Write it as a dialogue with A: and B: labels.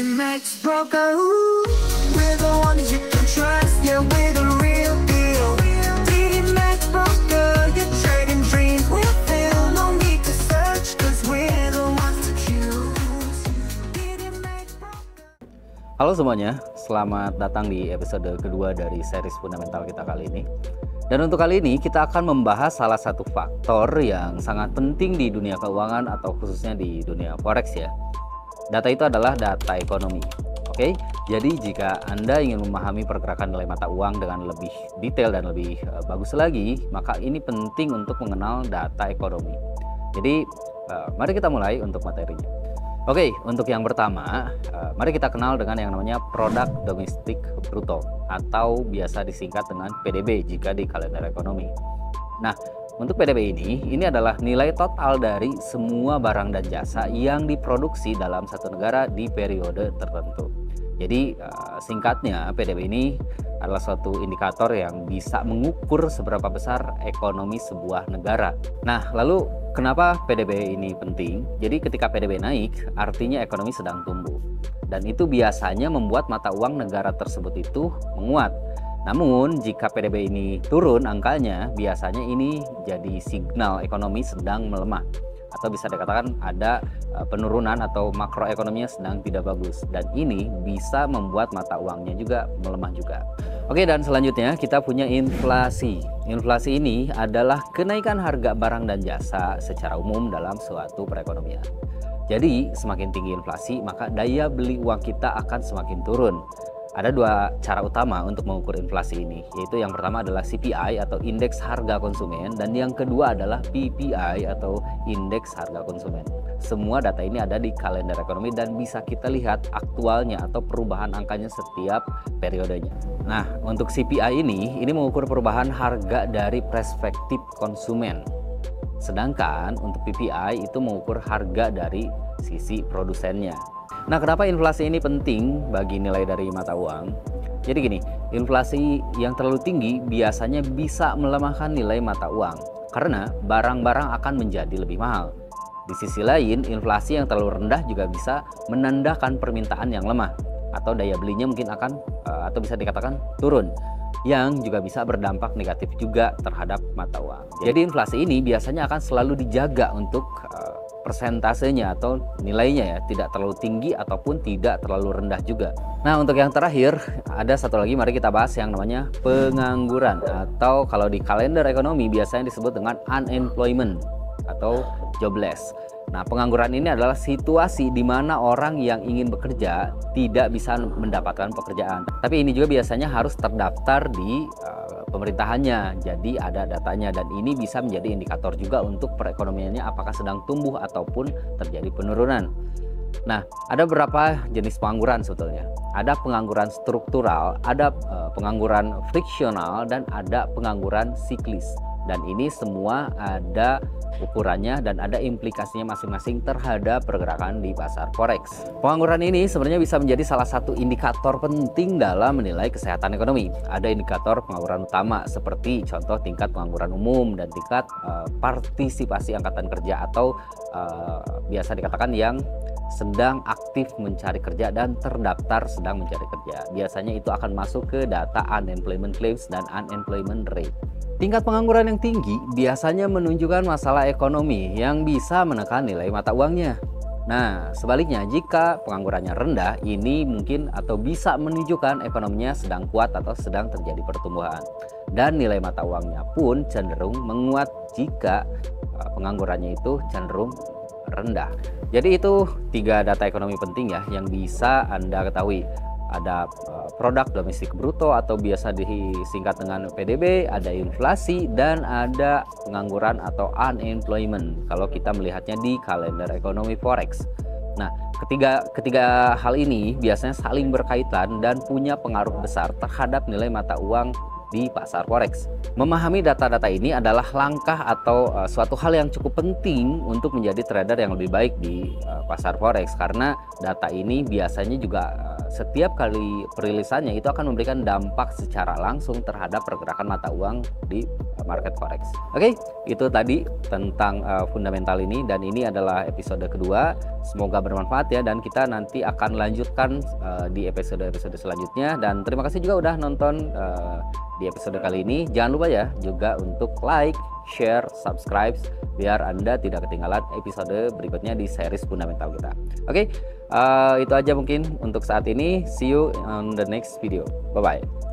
A: Max Broker, we're the ones you can trust. Yeah, we're the real deal. Max Broker, your trading dreams will fill. No need to search, cause we're the ones to choose. Max Broker.
B: Halo semuanya, selamat datang di episode kedua dari series fundamental kita kali ini. Dan untuk kali ini kita akan membahas salah satu faktor yang sangat penting di dunia keuangan atau khususnya di dunia forex ya. Data itu adalah data ekonomi. Oke, jadi jika Anda ingin memahami pergerakan nilai mata uang dengan lebih detail dan lebih bagus lagi, maka ini penting untuk mengenal data ekonomi. Jadi mari kita mulai untuk materinya. Oke, untuk yang pertama, mari kita kenal dengan yang namanya Produk Domestik Bruto atau biasa disingkat dengan PDB jika di kalender ekonomi. Nah, untuk PDB ini adalah nilai total dari semua barang dan jasa yang diproduksi dalam satu negara di periode tertentu. Jadi singkatnya PDB ini adalah suatu indikator yang bisa mengukur seberapa besar ekonomi sebuah negara. Nah, lalu kenapa PDB ini penting? Jadi ketika PDB naik, artinya ekonomi sedang tumbuh. Dan itu biasanya membuat mata uang negara tersebut itu menguat. Namun jika PDB ini turun angkanya, biasanya ini jadi signal ekonomi sedang melemah. Atau bisa dikatakan ada penurunan atau makroekonominya sedang tidak bagus. Dan ini bisa membuat mata uangnya juga melemah juga. Oke, dan selanjutnya kita punya inflasi. Inflasi ini adalah kenaikan harga barang dan jasa secara umum dalam suatu perekonomian. Jadi semakin tinggi inflasi, maka daya beli uang kita akan semakin turun. Ada dua cara utama untuk mengukur inflasi ini, yaitu yang pertama adalah CPI atau indeks harga konsumen, dan yang kedua adalah PPI atau indeks harga konsumen. Semua data ini ada di kalender ekonomi dan bisa kita lihat aktualnya atau perubahan angkanya setiap periodenya. Nah, untuk CPI ini mengukur perubahan harga dari perspektif konsumen. Sedangkan untuk PPI itu mengukur harga dari sisi produsennya. Nah, kenapa inflasi ini penting bagi nilai dari mata uang? Jadi gini, inflasi yang terlalu tinggi biasanya bisa melemahkan nilai mata uang karena barang-barang akan menjadi lebih mahal. Di sisi lain, inflasi yang terlalu rendah juga bisa menandakan permintaan yang lemah atau daya belinya mungkin akan atau bisa dikatakan turun, yang juga bisa berdampak negatif juga terhadap mata uang. Jadi inflasi ini biasanya akan selalu dijaga untuk persentasenya atau nilainya ya, tidak terlalu tinggi ataupun tidak terlalu rendah juga. Nah, untuk yang terakhir ada satu lagi, mari kita bahas yang namanya pengangguran atau kalau di kalender ekonomi biasanya disebut dengan unemployment atau jobless. Nah, pengangguran ini adalah situasi di mana orang yang ingin bekerja tidak bisa mendapatkan pekerjaan. Tapi ini juga biasanya harus terdaftar di pemerintahannya, jadi ada datanya, dan ini bisa menjadi indikator juga untuk perekonomiannya apakah sedang tumbuh ataupun terjadi penurunan. Nah, ada beberapa jenis pengangguran sebetulnya. Ada pengangguran struktural, ada pengangguran friksional, dan ada pengangguran siklis. Dan ini semua ada ukurannya dan ada implikasinya masing-masing terhadap pergerakan di pasar forex. Pengangguran ini sebenarnya bisa menjadi salah satu indikator penting dalam menilai kesehatan ekonomi. Ada indikator pengangguran utama seperti contoh tingkat pengangguran umum dan tingkat partisipasi angkatan kerja atau biasa dikatakan yang sedang aktif mencari kerja dan terdaftar sedang mencari kerja. Biasanya itu akan masuk ke data unemployment claims dan unemployment rate. Tingkat pengangguran yang tinggi biasanya menunjukkan masalah ekonomi yang bisa menekan nilai mata uangnya. Nah, sebaliknya jika penganggurannya rendah, ini mungkin atau bisa menunjukkan ekonominya sedang kuat atau sedang terjadi pertumbuhan. Dan nilai mata uangnya pun cenderung menguat jika penganggurannya itu cenderung rendah. Jadi itu 3 data ekonomi penting ya yang bisa Anda ketahui. Ada produk domestik bruto atau biasa disingkat dengan PDB, ada inflasi, dan ada pengangguran atau unemployment kalau kita melihatnya di kalender ekonomi forex. Nah, ketiga hal ini biasanya saling berkaitan dan punya pengaruh besar terhadap nilai mata uang di pasar forex. Memahami data-data ini adalah langkah atau suatu hal yang cukup penting untuk menjadi trader yang lebih baik di pasar forex, karena data ini biasanya juga setiap kali perilisannya itu akan memberikan dampak secara langsung terhadap pergerakan mata uang di market forex. Oke, itu tadi tentang fundamental ini, dan ini adalah episode kedua. Semoga bermanfaat ya, dan kita nanti akan lanjutkan di episode-episode selanjutnya. Dan terima kasih juga udah nonton di episode kali ini. Jangan lupa ya juga untuk like, share, subscribe biar Anda tidak ketinggalan episode berikutnya di series fundamental kita. Oke, itu aja mungkin untuk saat ini. See you on the next video. Bye bye.